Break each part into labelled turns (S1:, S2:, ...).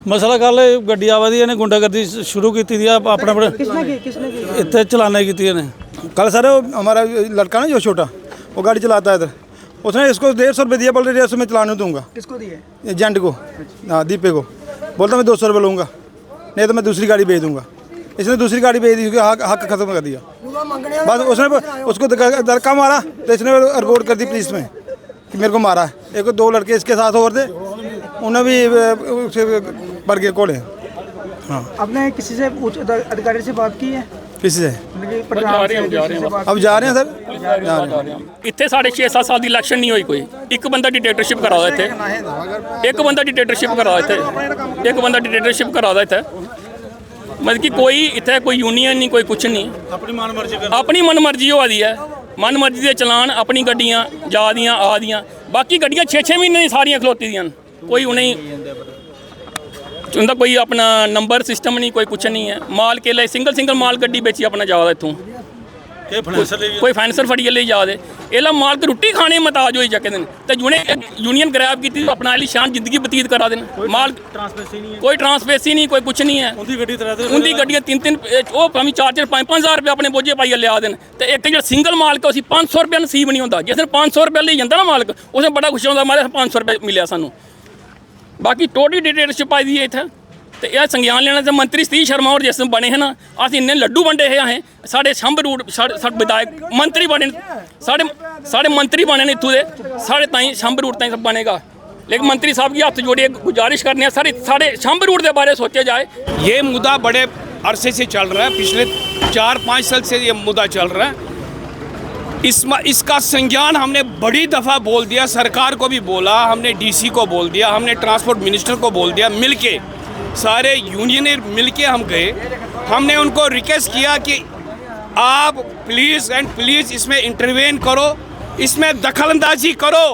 S1: ਮਸਲਾ ਕੱਲ ਗੱਡੀ ਆਵਾਦੀ ਇਹਨੇ ਗੁੰਡਾਗਰਦੀ शुरू की थी अपने इतने चलाने की थी।
S2: कल सर हमारा लड़का ना जो छोटा वो गाड़ी चलाता है इधर उसने इसको 150 रुपये दिया, बोल रहे मैं चलाने दूंगा।
S3: किसको दिए?
S2: एजेंट को, हाँ दीपे को। बोलता मैं 200 रुपये लूँगा नहीं तो मैं दूसरी गाड़ी भेज दूँगा। इसने दूसरी गाड़ी भेज दी, हक खत्म कर दिया। बस उसने उसको धक्का मारा तो इसने रिपोर्ट कर दी पुलिस में कि मेरे को मारा है। एक दो लड़के इसके साथ और थे, उन्हें भी बढ़ के कोड़े। हाँ,
S3: आपने किसी से अधिकारी से बात की है?
S2: किसी से अब जा रहे हैं सर।
S4: ਇੱਥੇ ਸਾਡੇ 6-7 ਸਾਲ ਦੀ ਇਲੈਕਸ਼ਨ ਨਹੀਂ ਹੋਈ ਕੋਈ। ਇੱਕ ਬੰਦਾ ਡਿਕਟੇਟਰਸ਼ਿਪ ਕਰਾਉਂਦਾ ਇੱਥੇ, ਇੱਕ ਬੰਦਾ ਡਿਕਟੇਟਰਸ਼ਿਪ ਕਰਾਉਂਦਾ ਇੱਥੇ, ਇੱਕ ਬੰਦਾ ਡਿਕਟੇਟਰਸ਼ਿਪ ਕਰਾਉਂਦਾ ਇੱਥੇ। ਮਤਲਬ ਕਿ ਕੋਈ ਇੱਥੇ ਕੋਈ ਯੂਨੀਅਨ ਨਹੀਂ, ਕੋਈ ਕੁਛ ਨਹੀਂ, ਆਪਣੀ ਮਨਮਰਜ਼ੀ ਹੋ ਆਦੀ ਹੈ। ਮਨਮਰਜ਼ੀ ਦੇ ਚਲਾਨ, ਆਪਣੀ ਗੱਡੀਆਂ ਜਾ ਦੀਆਂ ਆ ਦੀਆਂ। ਬਾਕੀ ਗੱਡੀਆਂ 6-6 ਮਹੀਨੇ ਦੀ ਸਾਰੀਆਂ ਖਲੋਤੀ ਦੀਆਂ, ਕੋਈ ਉन्हें उनका कोई अपना नंबर सिस्टम नहीं, कोई कुछ नहीं है। माल के लिए सिंगल माल गड्डी बेची अपना जा इतों, कोई फाइनेंसर फड़ी ले जा दे एला माल तो रोटी खाने मताज हो जाके दिन तो जिन्हें यूनियन ग्रैब की अपना आलीशान जिंदगी बतीत करा देन। माल कोई ट्रांसपेसी नहीं, कोई कुछ नहीं है। उनकी गड्डियाँ 3-3 भावें 4-4 5-5 हज़ार रुपये अपने बोझे पाइए लिया देन। तो एक जो सिंगल मालक है उसी 500 रुपया नसीब नहीं होता। जिस दिन 500 रुपया ले जाता ना मालक, उसने बड़ा खुश होता हमारे 500 रुपये मिले सानू। बाकी टोटली डिटेलशिप आई दी है इतना। तो यह संज्ञान लेना तो मंत्री सतीश शर्मा और जिस बने हैं ना, अस इन्ने लड्डू बंडे है असें साढ़े शंभ रूट साढ़े विधायक मंत्री बने, साढ़े मंत्री बने ने इत्थों दे, साढ़े ताईं शंभ रूट ताईं सब बनेगा। लेकिन मंत्री साहब की हाथ जोड़िए गुजारिश करने हैं साढ़े शंभ रूट के बारे सोचा जाए।
S5: ये मुद्दा बड़े अरसे से चल रहा है, पिछले 4-5 साल से ये मुद्दा चल रहा है। इसका संज्ञान हमने बड़ी दफ़ा बोल दिया, सरकार को भी बोला, हमने डीसी को बोल दिया, हमने ट्रांसपोर्ट मिनिस्टर को बोल दिया। मिलके सारे यूनियन मिलके हम गए, हमने उनको रिक्वेस्ट किया कि आप प्लीज़ एंड प्लीज़ इसमें इंटरवेन करो, इसमें दखलंदाजी करो।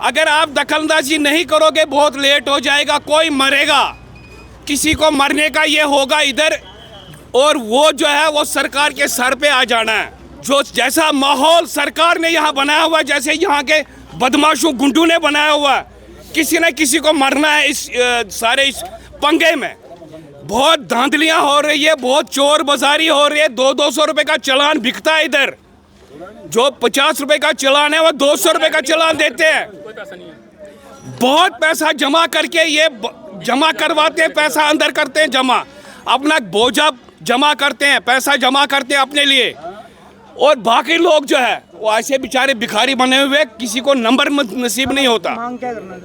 S5: अगर आप दखलंदाजी नहीं करोगे बहुत लेट हो जाएगा, कोई मरेगा, किसी को मरने का ये होगा इधर, और वो जो है वो सरकार के सर पे आ जाना है। जो जैसा माहौल सरकार ने यहाँ बनाया हुआ है, जैसे यहाँ के बदमाशों गुंडों ने बनाया हुआ है, किसी न किसी को मरना है इस सारे इस पंगे में। बहुत धांधलियाँ हो रही है, बहुत चोर बाजारी हो रही है। 200 रुपये का चालान बिकता है इधर, जो 50 रुपये का चालान है वो 200 रुपये का चालान देते हैं। बहुत पैसा जमा करके ये जमा करवाते हैं, पैसा अंदर करते हैं जमा, अपना बोझा जमा करते हैं, पैसा जमा करते हैं अपने लिए। और बाकी लोग जो है वो ऐसे बेचारे भिखारी बने हुए, किसी को नंबर नसीब नहीं होता।
S3: मांग क्या करना है?